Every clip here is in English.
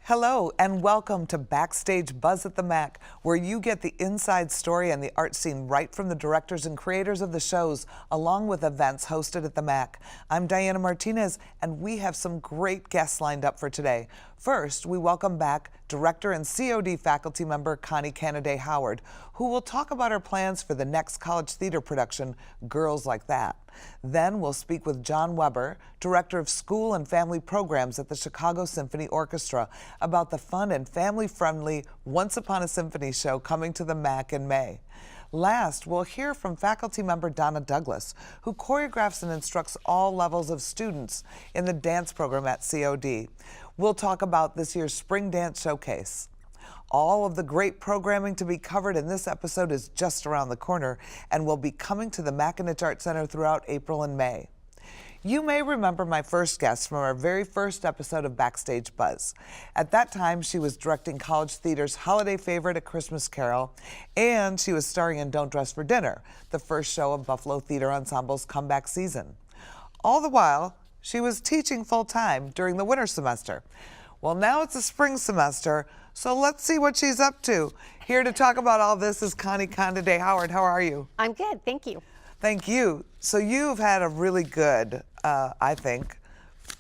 Hello and welcome to Backstage Buzz at the Mac, where you get the inside story and the art scene right from the directors and creators of the shows, along with events hosted at the Mac. I'm Diana Martinez, and we have some great guests lined up for today. First, we welcome back director and COD faculty member Connie Canaday-Howard, who will talk about her plans for the next college theater production, Girls Like That. Then we'll speak with John Weber, director of school and family programs at the Chicago Symphony Orchestra, about the fun and family-friendly Once Upon a Symphony show coming to the Mac in May. Last, we'll hear from faculty member Donna Douglas, who choreographs and instructs all levels of students in the dance program at COD. We'll talk about this year's Spring Dance Showcase. All of the great programming to be covered in this episode is just around the corner and will be coming to the McAninch Arts Center throughout April and May. You may remember my first guest from our very first episode of Backstage Buzz. At that time, she was directing College Theater's holiday favorite, A Christmas Carol, and she was starring in Don't Dress for Dinner, the first show of Buffalo Theatre Ensemble's comeback season. All the while, she was teaching full-time during the winter semester. Well, now it's the spring semester, so let's see what she's up to. Here to talk about all this is Connie Canaday-Howard. How are you? I'm good, thank you. Thank you. So you've had a really good, I think,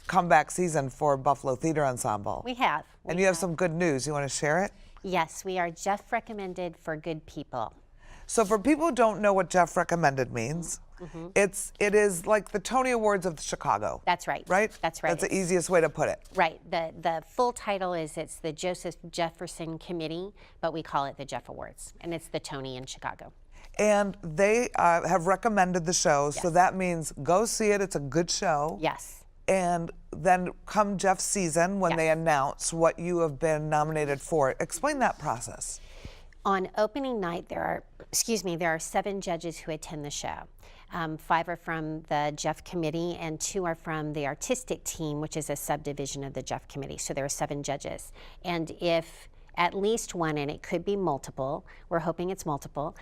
comeback season for Buffalo Theatre Ensemble. We have. And you have some good news. You want to share it? Yes, we are Jeff Recommended for Good People. So for people who don't know what Jeff Recommended means, it is like the Tony Awards of Chicago. That's right. Right? That's right. That's the easiest way to put it. Right. The full title is it's the Joseph Jefferson Committee, but we call it the Jeff Awards, and it's the Tony in Chicago. And they have recommended the show, so that means go see it. It's a good show. Yes. And then come Jeff's season when they announce what you have been nominated for. Explain that process. On opening night, there are 7 judges who attend the show. 5 are from the Jeff Committee and 2 are from the artistic team, which is a subdivision of the Jeff Committee. So there are 7 judges. And if at least one, and it could be multiple, we're hoping it's multiple,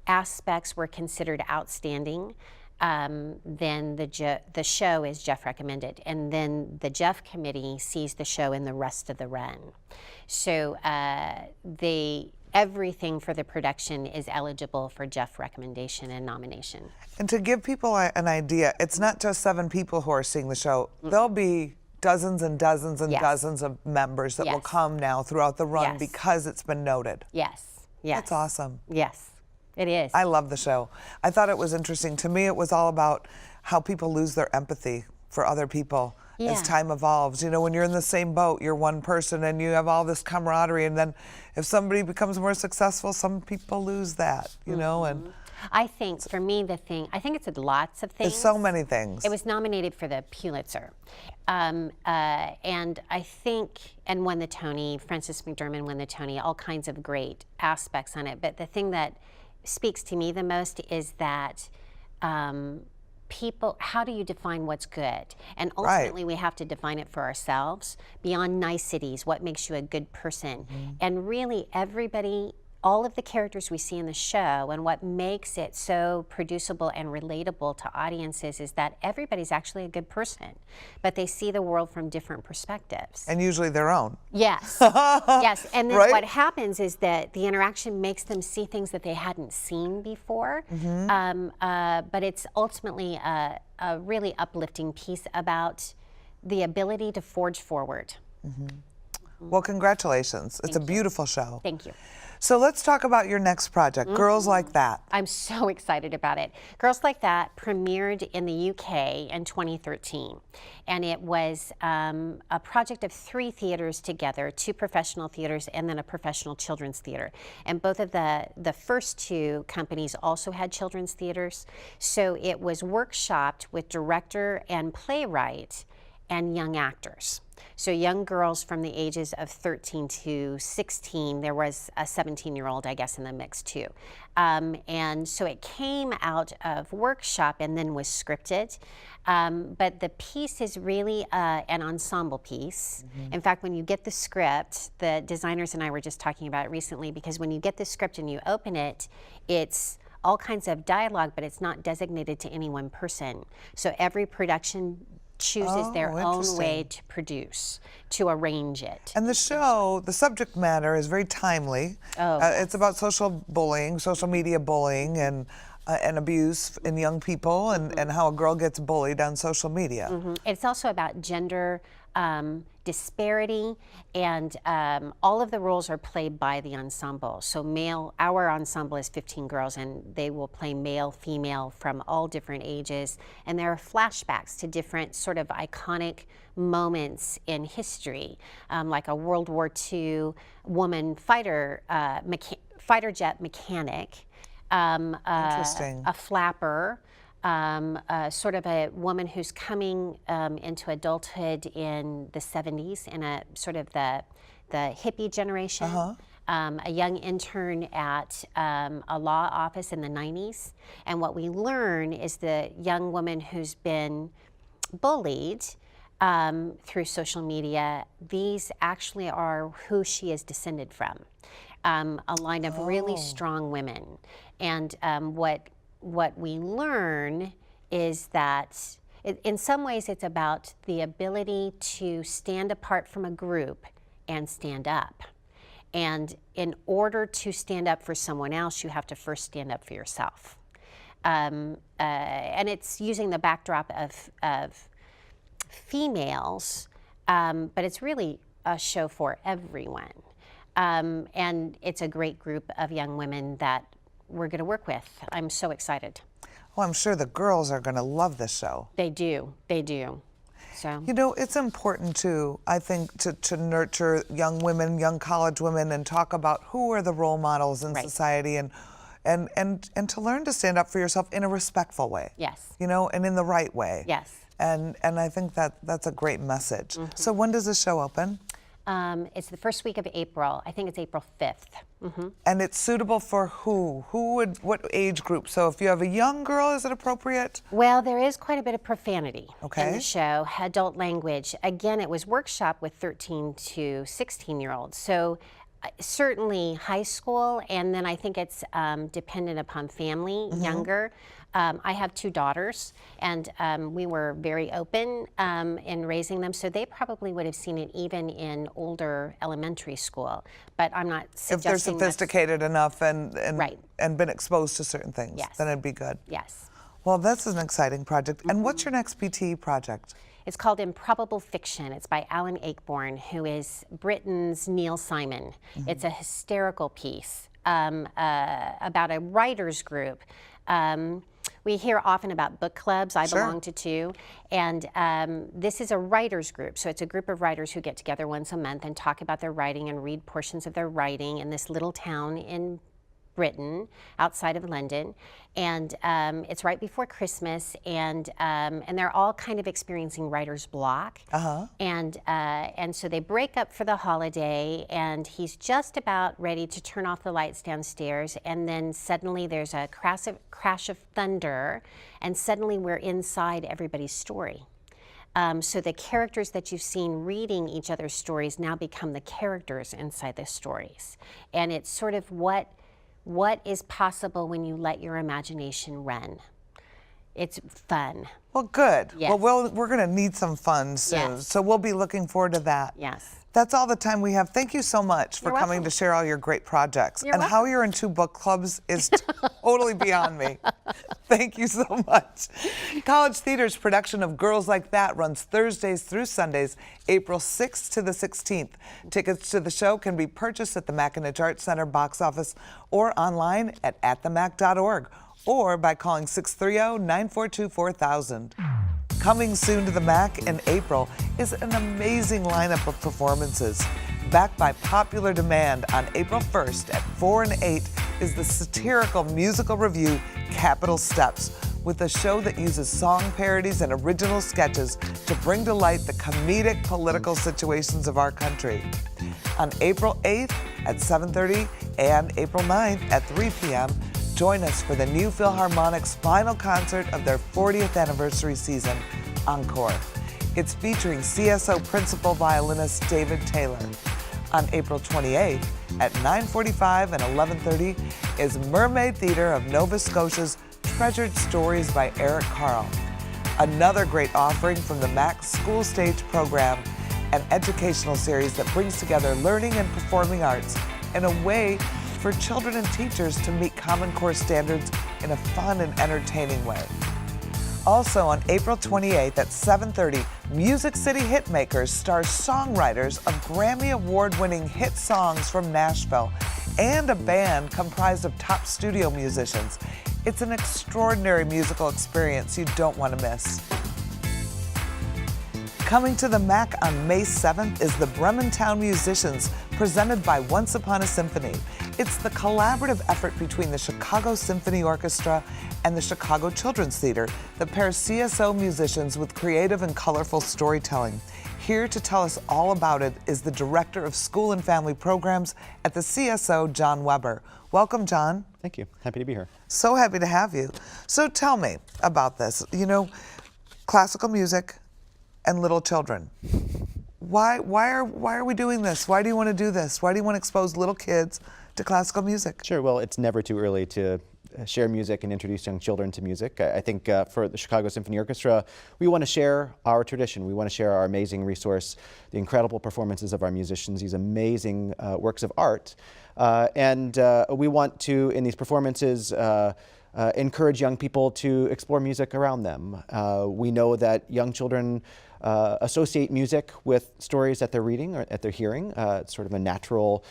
aspects were considered outstanding, then the show is Jeff Recommended. And then the Jeff Committee sees the show in the rest of the run. So everything for the production is eligible for Jeff recommendation and nomination. And to give people an idea, it's not just 7 people who are seeing the show. There'll be dozens and dozens and dozens of members that will come now throughout the run because it's been noted. Yes. Yes. That's awesome. Yes, it is. I love the show. I thought it was interesting. To me, it was all about how people lose their empathy for other people as time evolves. You know, when you're in the same boat, you're one person and you have all this camaraderie, and then if somebody becomes more successful, some people lose that, you know, and I think, for me, I think it's lots of things. it's so many things. It was nominated for the Pulitzer. And I think, and won the Tony, Frances McDormand won the Tony, all kinds of great aspects on it. But the thing that speaks to me the most is that people, how do you define what's good? And ultimately we have to define it for ourselves, beyond niceties, what makes you a good person. And really everybody, all of the characters we see in the show, and what makes it so producible and relatable to audiences is that everybody's actually a good person, but they see the world from different perspectives. And usually their own. Yes, yes, and then what happens is that the interaction makes them see things that they hadn't seen before, but it's ultimately a really uplifting piece about the ability to forge forward. Well, congratulations. It's a beautiful show. Thank you. So let's talk about your next project, Girls Like That. I'm so excited about it. Girls Like That premiered in the UK in 2013. And it was a project of 3 theaters together, 2 professional theaters and then a professional children's theater. And both of the first 2 companies also had children's theaters. So it was workshopped with director and playwright and young actors. So young girls from the ages of 13 to 16, there was a 17-year-old, I guess, in the mix too. And so it came out of workshop and then was scripted. But the piece is really an ensemble piece. In fact, when you get the script, the designers and I were just talking about it recently, because when you get the script and you open it, it's all kinds of dialogue, but it's not designated to any one person. So every production chooses their own interesting. way to produce, to arrange it. And the show, the subject matter is very timely. It's about social bullying, social media bullying, and abuse in young people, and how a girl gets bullied on social media. It's also about gender disparity, and all of the roles are played by the ensemble. So our ensemble is 15 girls, and they will play male, female from all different ages. And there are flashbacks to different sort of iconic moments in history, like a World War II woman fighter jet mechanic, a flapper, sort of a woman who's coming into adulthood in the 70s, in a sort of the hippie generation, a young intern at a law office in the 90s. And what we learn is the young woman who's been bullied through social media, these actually are who she is descended from. A line of really strong women. And what we learn is that in some ways it's about the ability to stand apart from a group and stand up. And in order to stand up for someone else, you have to first stand up for yourself. And it's using the backdrop of females, but it's really a show for everyone. And it's a great group of young women that we're going to work with. I'm so excited. Well, I'm sure the girls are going to love this show. They do. They do. So. You know, it's important too, I think, to nurture young women, young college women, and talk about who are the role models in society, and to learn to stand up for yourself in a respectful way. Yes. You know, and in the right way. Yes. And I think that's a great message. So when does the show open? It's the first week of April. I think it's April 5th. And it's suitable for who? What age group? So if you have a young girl, is it appropriate? Well, there is quite a bit of profanity in the show, adult language. Again, it was workshopped with 13 to 16-year-olds. So certainly high school, and then I think it's dependent upon family, younger. I have 2 daughters, and we were very open in raising them, so they probably would have seen it even in older elementary school. But I'm not suggesting if they're sophisticated enough and been exposed to certain things, Yes. then it'd be good. Yes. Well, this is an exciting project. And what's your next PT project? It's called Improbable Fiction. It's by Alan Ayckbourn, who is Britain's Neil Simon. It's a hysterical piece about a writers group. We hear often about book clubs. I belong to 2. And this is a writers group. So it's a group of writers who get together once a month and talk about their writing and read portions of their writing in this little town in Britain, outside of London. And it's right before Christmas, and they're all kind of experiencing writer's block. And so they break up for the holiday, and he's just about ready to turn off the lights downstairs, and then suddenly there's a crash of thunder, and suddenly we're inside everybody's story. So the characters that you've seen reading each other's stories now become the characters inside the stories. And it's sort of what is possible when you let your imagination run. It's fun. Well, good. Yes. Well, we're going to need some fun soon, Yes. so we'll be looking forward to that. Yes. That's all the time we have. Thank you so much for You're coming welcome. to share all your great projects. You're and how welcome. you're in 2 book clubs is totally beyond me. Thank you so much. College Theater's production of Girls Like That runs Thursdays through Sundays, April 6th to the 16th. Tickets to the show can be purchased at the McAninch Arts Center box office or online at atthemac.org or by calling 630-942-4000. Coming soon to the MAC in April is an amazing lineup of performances. Backed by popular demand on April 1st at 4 and 8 is the satirical musical review Capital Steps, with a show that uses song parodies and original sketches to bring to light the comedic political situations of our country. On April 8th at 7:30 and April 9th at 3 p.m., join us for the new Philharmonic's final concert of their 40th anniversary season, Encore. It's featuring CSO principal violinist David Taylor. On April 28th at 9:45 and 11:30 is Mermaid Theatre of Nova Scotia's Treasured Stories by Eric Carle. Another great offering from the MAC School Stage program, an educational series that brings together learning and performing arts in a way for children and teachers to meet Common Core standards in a fun and entertaining way. Also on April 28th at 7:30, Music City Hitmakers stars songwriters of Grammy Award-winning hit songs from Nashville and a band comprised of top studio musicians. It's an extraordinary musical experience you don't want to miss. Coming to the MAC on May 7th is the Brementown Musicians, presented by Once Upon a Symphony. It's the collaborative effort between the Chicago Symphony Orchestra and the Chicago Children's Theater that pairs CSO musicians with creative and colorful storytelling. Here to tell us all about it is the Director of School and Family Programs at the CSO, John Weber. Welcome, John. Thank you. Happy to be here. So happy to have you. So tell me about this. You know, classical music and little children. Why are we doing this? Why do you want to do this? Why do you want to expose little kids to classical music? Sure. Well, it's never too early to share music and introduce young children to music. I think for the Chicago Symphony Orchestra, we want to share our tradition. We want to share our amazing resource, the incredible performances of our musicians, these amazing works of art. And we want to, in these performances, encourage young people to explore music around them. We know that young children associate music with stories that they're reading or that they're hearing. It's sort of a natural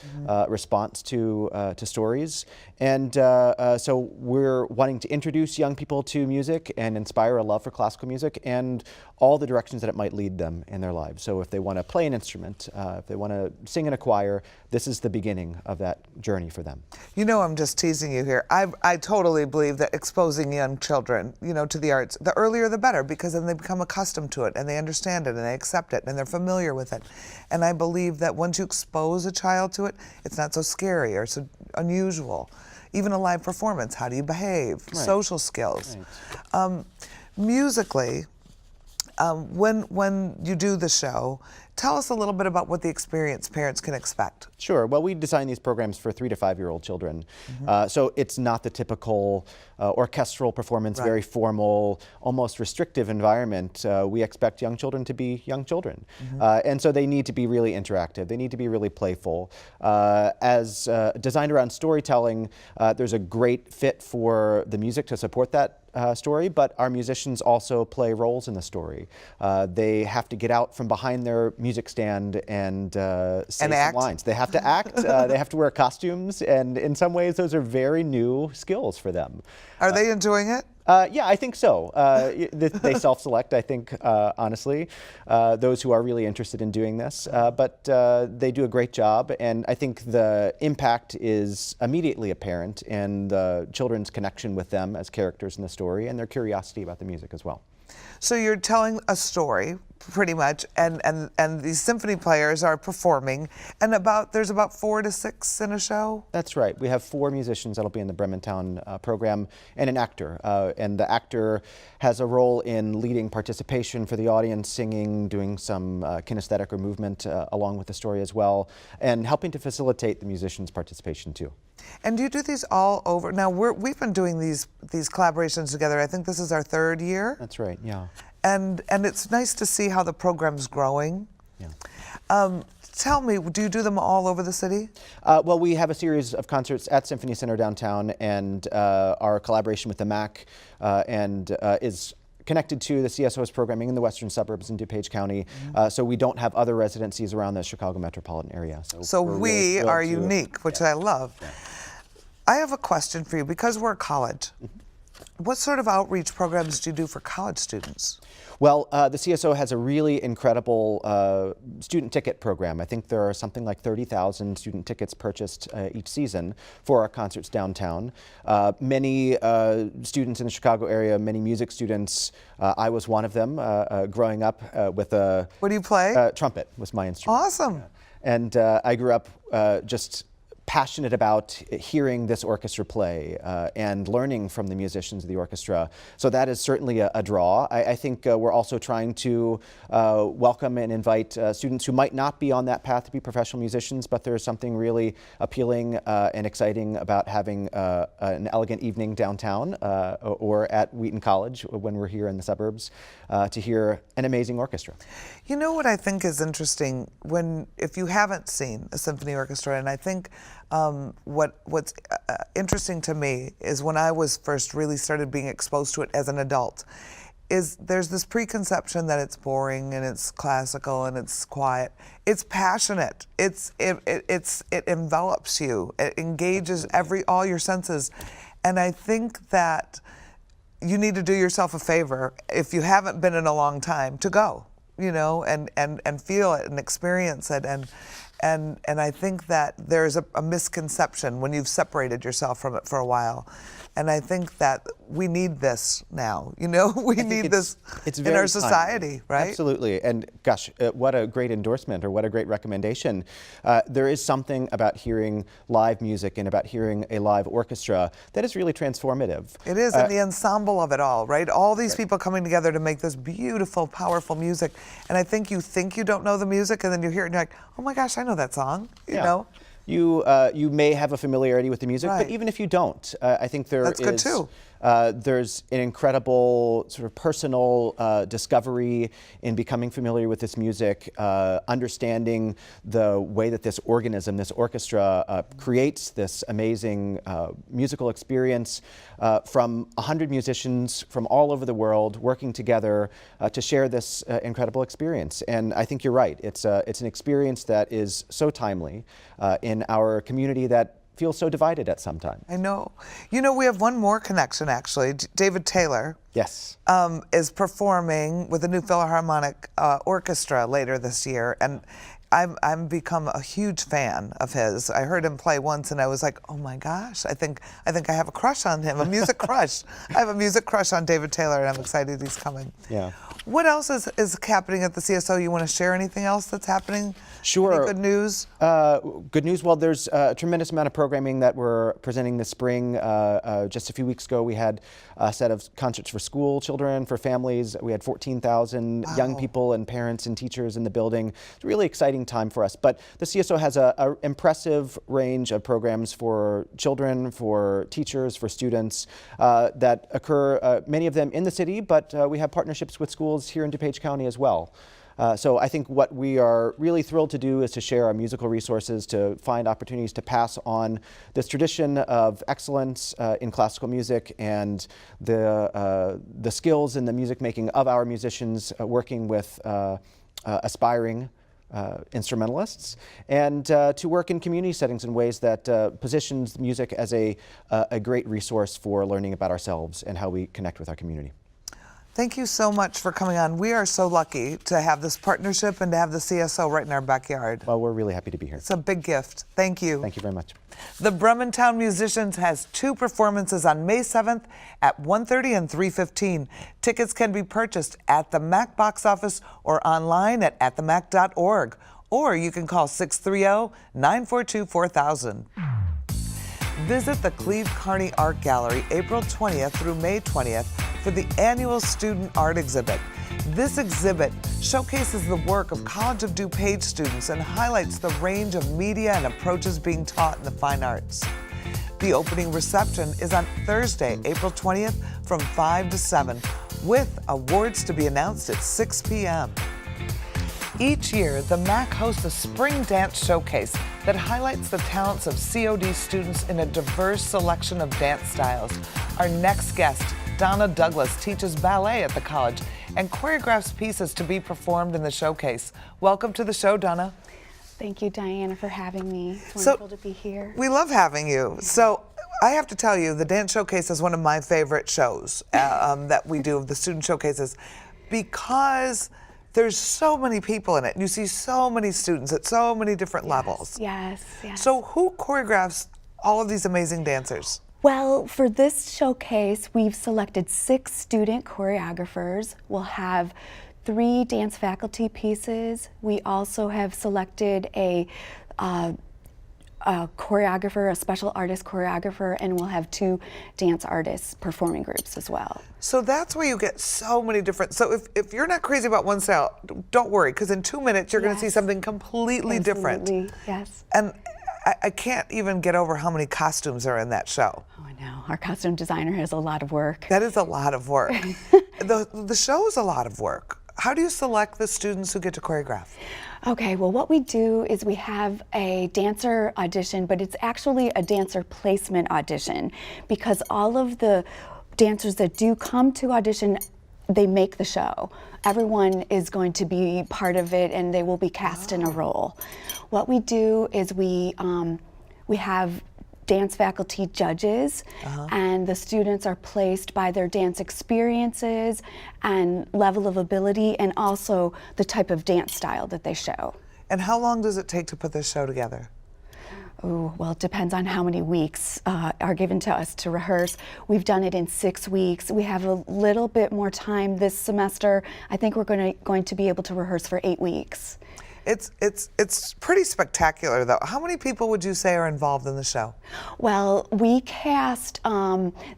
response to stories. And so we're wanting to introduce young people to music and inspire a love for classical music and all the directions that it might lead them in their lives. So if they want to play an instrument, if they want to sing in a choir, this is the beginning of that journey for them. You know, I'm just teasing you here. I totally believe that exposing young children, you know, to the arts, the earlier the better, because then they become accustomed to it and they understand it and they accept it and they're familiar with it. And I believe that once you expose a child to it, it's not so scary or so unusual. Even a live performance, how do you behave? Right. Social skills. Right. Musically, when you do the show, tell us a little bit about what the experienced parents can expect. Sure. Well, we design these programs for 3 to 5-year-old children. So it's not the typical orchestral performance, right. Very formal, almost restrictive environment. We expect young children to be young children. And so they need to be really interactive. They need to be really playful. As designed around storytelling, there's a great fit for the music to support that story, but our musicians also play roles in the story. They have to get out from behind their music stand and say some lines. They have to act, they have to wear costumes, and in some ways those are very new skills for them. Are they enjoying it? Yeah, I think so. They self-select, I think, honestly, those who are really interested in doing this. But they do a great job, and I think the impact is immediately apparent in the children's connection with them as characters in the story and their curiosity about the music as well. So you're telling a story, pretty much, and these symphony players are performing, and there's about 4 to 6 in a show? That's right. We have 4 musicians that'll be in the Brementown program and an actor. And the actor has a role in leading participation for the audience, singing, doing some kinesthetic or movement along with the story as well, and helping to facilitate the musicians' participation too. And do you do these all over? Now, we've been doing these collaborations together. I think this is our 3rd year. That's right, yeah. And it's nice to see how the program's growing. Yeah. Tell me, do you do them all over the city? Well, we have a series of concerts at Symphony Center downtown, and our collaboration with the MAC is connected to the CSO's programming in the western suburbs in DuPage County. So we don't have other residencies around the Chicago metropolitan area. So we are unique, which I love. Yeah. I have a question for you, because we're a college. What sort of outreach programs do you do for college students? Well, the CSO has a really incredible student ticket program. I think there are something like 30,000 student tickets purchased each season for our concerts downtown. Many students in the Chicago area, many music students, I was one of them growing up with a... What do you play? Trumpet was my instrument. Awesome. And I grew up just passionate about hearing this orchestra play and learning from the musicians of the orchestra. So that is certainly a draw. I think we're also trying to welcome and invite students who might not be on that path to be professional musicians, but there's something really appealing and exciting about having an elegant evening downtown or at Wheaton College when we're here in the suburbs to hear an amazing orchestra. You know what I think is interesting, if you haven't seen a symphony orchestra, and I think what's interesting to me is when I was first really started being exposed to it as an adult, is there's this preconception that it's boring and it's classical and it's quiet. It's passionate. It envelops you. It engages all your senses, and I think that you need to do yourself a favor if you haven't been in a long time to go, you know, and feel it and experience it. And I think that there's a misconception when you've separated yourself from it for a while. And I think that we need this now, you know, we need this in our society, right? Absolutely. And gosh, what a great endorsement, or what a great recommendation. There is something about hearing live music and about hearing a live orchestra that is really transformative. It is, and the ensemble of it all, right? All these people coming together to make this beautiful, powerful music. And I think you don't know the music, and then you hear it and you're like, oh my gosh, I know that song, you know? You may have a familiarity with the music, right. But even if you don't, I think That's good too. There's an incredible sort of personal discovery in becoming familiar with this music, understanding the way that this organism, this orchestra, creates this amazing musical experience from 100 musicians from all over the world working together to share this incredible experience. And I think you're right. It's an experience that is so timely in our community that feels so divided at some time. I know. You know, we have one more connection, actually. David Taylor. Yes. Is performing with the new Philharmonic Orchestra later this year, and I'm become a huge fan of his. I heard him play once, and I was like, oh my gosh, I think I have a crush on him, a music crush. I have a music crush on David Taylor, and I'm excited he's coming. Yeah. What else is happening at the CSO? You want to share anything else that's happening? Sure. Any good news? Good news. Well, there's a tremendous amount of programming that we're presenting this spring. Just a few weeks ago, we had a set of concerts for school children, for families. We had 14,000 young people and parents and teachers in the building. It's a really exciting time for us. But the CSO has an impressive range of programs for children, for teachers, for students that occur, many of them in the city, but we have partnerships with schools here in DuPage County as well. So I think what we are really thrilled to do is to share our musical resources, to find opportunities to pass on this tradition of excellence in classical music and the skills in the music making of our musicians working with aspiring instrumentalists, and to work in community settings in ways that positions music as a great resource for learning about ourselves and how we connect with our community. Thank you so much for coming on. We are so lucky to have this partnership and to have the CSO right in our backyard. Well, we're really happy to be here. It's a big gift. Thank you. Thank you very much. The Brementown Musicians has 2 performances on May 7th at 1:30 and 3:15. Tickets can be purchased at the MAC box office or online at themac.org. Or you can call 630-942-4000. Visit the Cleve Carney Art Gallery April 20th through May 20th for the annual Student Art Exhibit. This exhibit showcases the work of College of DuPage students and highlights the range of media and approaches being taught in the fine arts. The opening reception is on Thursday, April 20th from 5 to 7, with awards to be announced at 6 p.m. Each year, the MAC hosts a spring dance showcase that highlights the talents of COD students in a diverse selection of dance styles. Our next guest, Donna Douglas, teaches ballet at the college and choreographs pieces to be performed in the showcase. Welcome to the show, Donna. Thank you, Diana, for having me. It's wonderful to be here. We love having you. So I have to tell you, the dance showcase is one of my favorite shows that we do, of the student showcases, because there's so many people in it. You see so many students at so many different levels. Yes. So who choreographs all of these amazing dancers? Well, for this showcase, we've selected 6 student choreographers. We'll have 3 dance faculty pieces. We also have selected a a choreographer, a special artist choreographer, and we'll have 2 dance artists performing groups as well. So that's where you get so many different. So if you're not crazy about one style, don't worry, because in 2 minutes you're going to see something completely different. Absolutely, yes. And I can't even get over how many costumes are in that show. Oh, I know. Our costume designer has a lot of work. That is a lot of work. The show is a lot of work. How do you select the students who get to choreograph? Okay, well, what we do is we have a dancer audition, but it's actually a dancer placement audition, because all of the dancers that do come to audition, they make the show. Everyone is going to be part of it, and they will be cast in a role. What we do is we have dance faculty judges, and the students are placed by their dance experiences and level of ability, and also the type of dance style that they show. And how long does it take to put this show together? Oh, well, it depends on how many weeks are given to us to rehearse. We've done it in 6 weeks. We have a little bit more time this semester. I think we're going to be able to rehearse for 8 weeks. It's pretty spectacular, though. How many people would you say are involved in the show? Well, we cast,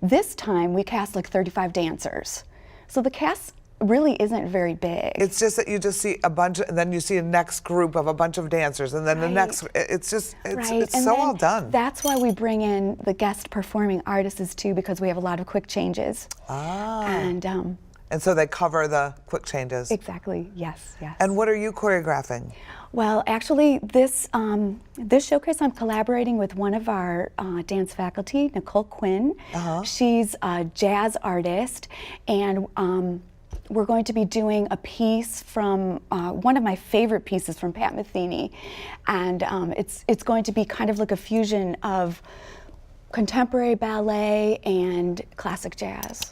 this time we cast like 35 dancers. So the cast really isn't very big. It's just that you just see a bunch, and then you see a next group of a bunch of dancers, and then the next. It's just, it's And so then well done. That's why we bring in the guest performing artists too, because we have a lot of quick changes. And so they cover the quick changes. Exactly. Yes. Yes. And what are you choreographing? Well, actually, this showcase, I'm collaborating with one of our dance faculty, Nicole Quinn. She's a jazz artist, and we're going to be doing a piece from one of my favorite pieces from Pat Metheny, and it's going to be kind of like a fusion of contemporary ballet and classic jazz.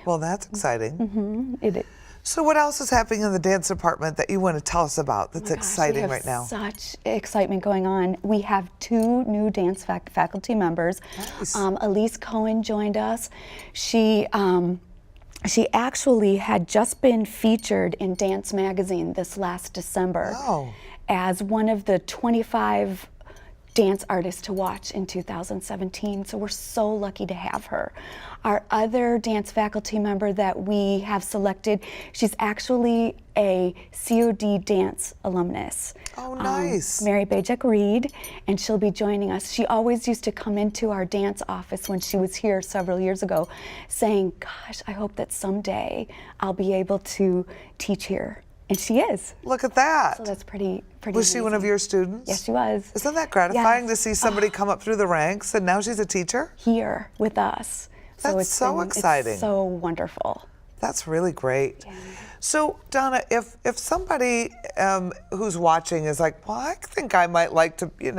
Well, that's exciting. It is. So what else is happening in the dance department that you want to tell us about that's exciting right now? Such excitement going on. We have 2 new dance faculty members. Nice. Elise Cohen joined us. She actually had just been featured in Dance Magazine this last December as one of the 25 dance artists to watch in 2017. So we're so lucky to have her. Our other dance faculty member that we have selected, she's actually a COD dance alumnus. Oh, nice. Mary Bajek Reed, and she'll be joining us. She always used to come into our dance office when she was here several years ago saying, gosh, I hope that someday I'll be able to teach here. And she is. Look at that. So that's pretty Was she one of your students? Yes, she was. Isn't that gratifying to see somebody come up through the ranks and now she's a teacher? Here with us. That's so exciting. It's so wonderful. That's really great. Yeah. So, Donna, if somebody who's watching is like, well, I think I might like to, be in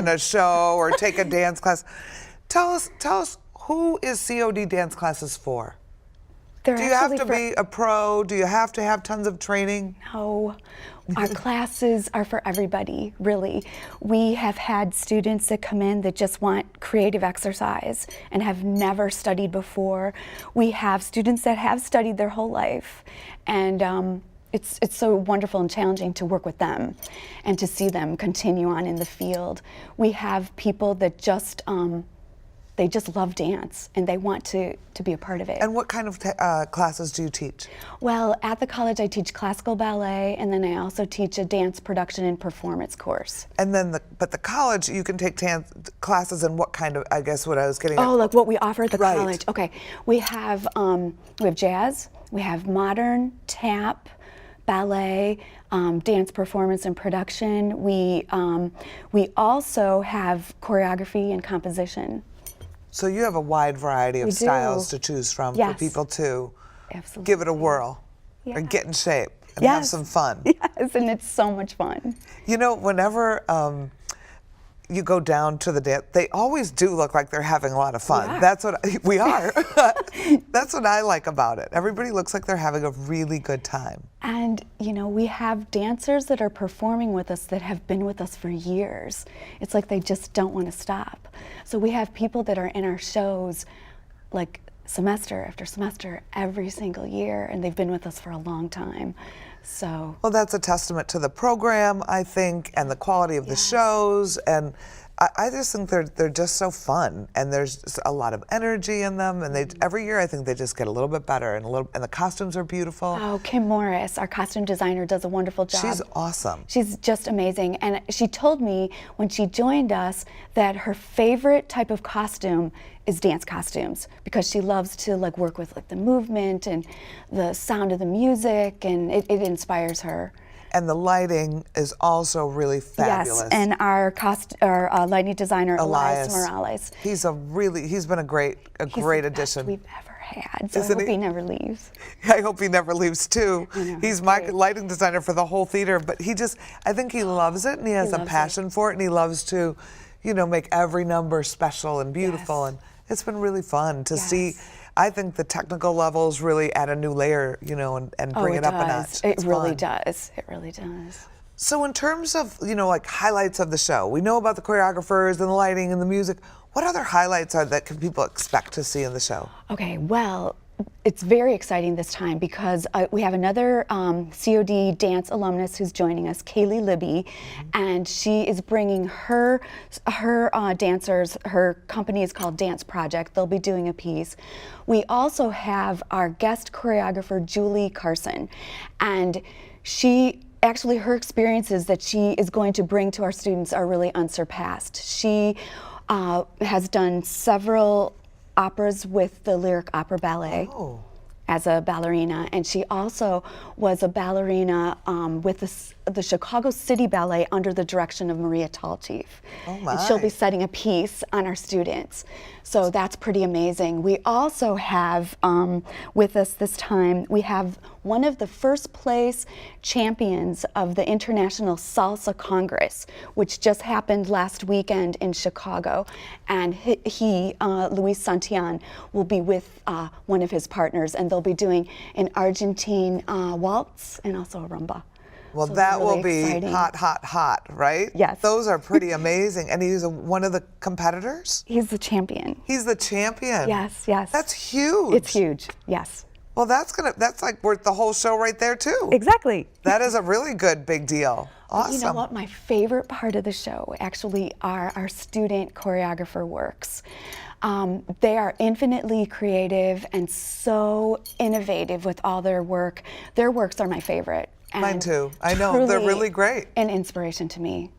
a show or take a dance class, tell us who is COD dance classes for? Do you have to be a pro? Do you have to have tons of training? No. Our classes are for everybody, really. We have had students that come in that just want creative exercise and have never studied before. We have students that have studied their whole life, and it's so wonderful and challenging to work with them and to see them continue on in the field. We have people that just they just love dance and they want to be a part of it. And what kind of classes do you teach? Well, at the college I teach classical ballet, and then I also teach a dance production and performance course. And then, but the college, you can take dance classes in what kind of, I guess what I was getting at. Oh, like what we offer at the college. Okay, we have jazz, we have modern, tap, ballet, dance performance and production. We also have choreography and composition. So you have a wide variety of styles to choose from for people to give it a whirl or get in shape and have some fun. Yes, and it's so much fun. You know, whenever you go down to the dance, they always do look like they're having a lot of fun. That's what we are. That's what I like about it. Everybody looks like they're having a really good time. And we have dancers that are performing with us that have been with us for years. It's like they just don't want to stop. So we have people that are in our shows like semester after semester every single year, and they've been with us for a long time. So well, that's a testament to the program, I think, and the quality of the shows, and I just think they're just so fun, and there's just a lot of energy in them, and every year I think they just get a little bit better, and the costumes are beautiful. Oh, Kim Morris, our costume designer, does a wonderful job. She's awesome. She's just amazing, and she told me when she joined us that her favorite type of costume is dance costumes, because she loves to like work with like the movement and the sound of the music, and it inspires her. And the lighting is also really fabulous. Yes, and our lighting designer, Elias Morales. He's been a great He's the addition. best we've ever had, so Isn't I hope he? he never leaves. I hope he never leaves too. know, He's my lighting designer for the whole theater, but I think he loves it, and he has a passion for it, and he loves to, make every number special and beautiful, Yes. and it's been really fun to see. I think the technical levels really add a new layer, and bring it up a notch. It It's really fun. does. It really does. So in terms of, like highlights of the show, we know about the choreographers and the lighting and the music. What other highlights can people expect to see in the show? Okay, well, it's very exciting this time because we have another COD dance alumnus who's joining us, Kaylee Libby, and she is bringing her dancers. Her company is called Dance Project. They'll be doing a piece. We also have our guest choreographer, Julie Carson, and her experiences that she is going to bring to our students are really unsurpassed. She has done several operas with the Lyric Opera Ballet as a ballerina, and she also was a ballerina with the Chicago City Ballet under the direction of Maria Tallchief. Oh my. And she'll be setting a piece on our students. So that's pretty amazing. We also have with us this time, we have one of the first place champions of the International Salsa Congress, which just happened last weekend in Chicago. And he Luis Santillan, will be with one of his partners, and they'll be doing an Argentine waltz and also a rumba. Well, So that really will be exciting. hot, hot, hot, right? Yes. Those are pretty amazing. And he's one of the competitors? He's the champion. He's the champion. Yes, yes. That's huge. It's huge, yes. Well, that's like worth the whole show right there too. Exactly. That is a really good big deal. Awesome. You know what? My favorite part of the show actually are our student choreographer works. They are infinitely creative and so innovative with all their work. Their works are my favorite. And Mine too. I know. They're truly really great. An inspiration to me.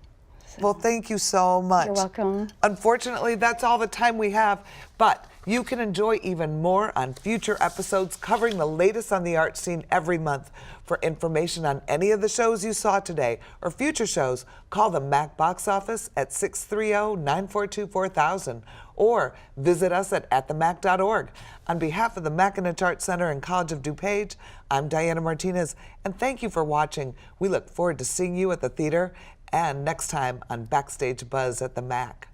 Well, thank you so much. You're welcome. Unfortunately, that's all the time we have, but you can enjoy even more on future episodes covering the latest on the art scene every month. For information on any of the shows you saw today or future shows, call the MAC box office at 630-942-4000 or visit us at themac.org. On behalf of the McAninch Arts Center and College of DuPage, I'm Diana Martinez, and thank you for watching. We look forward to seeing you at the theater and next time on Backstage Buzz at the MAC.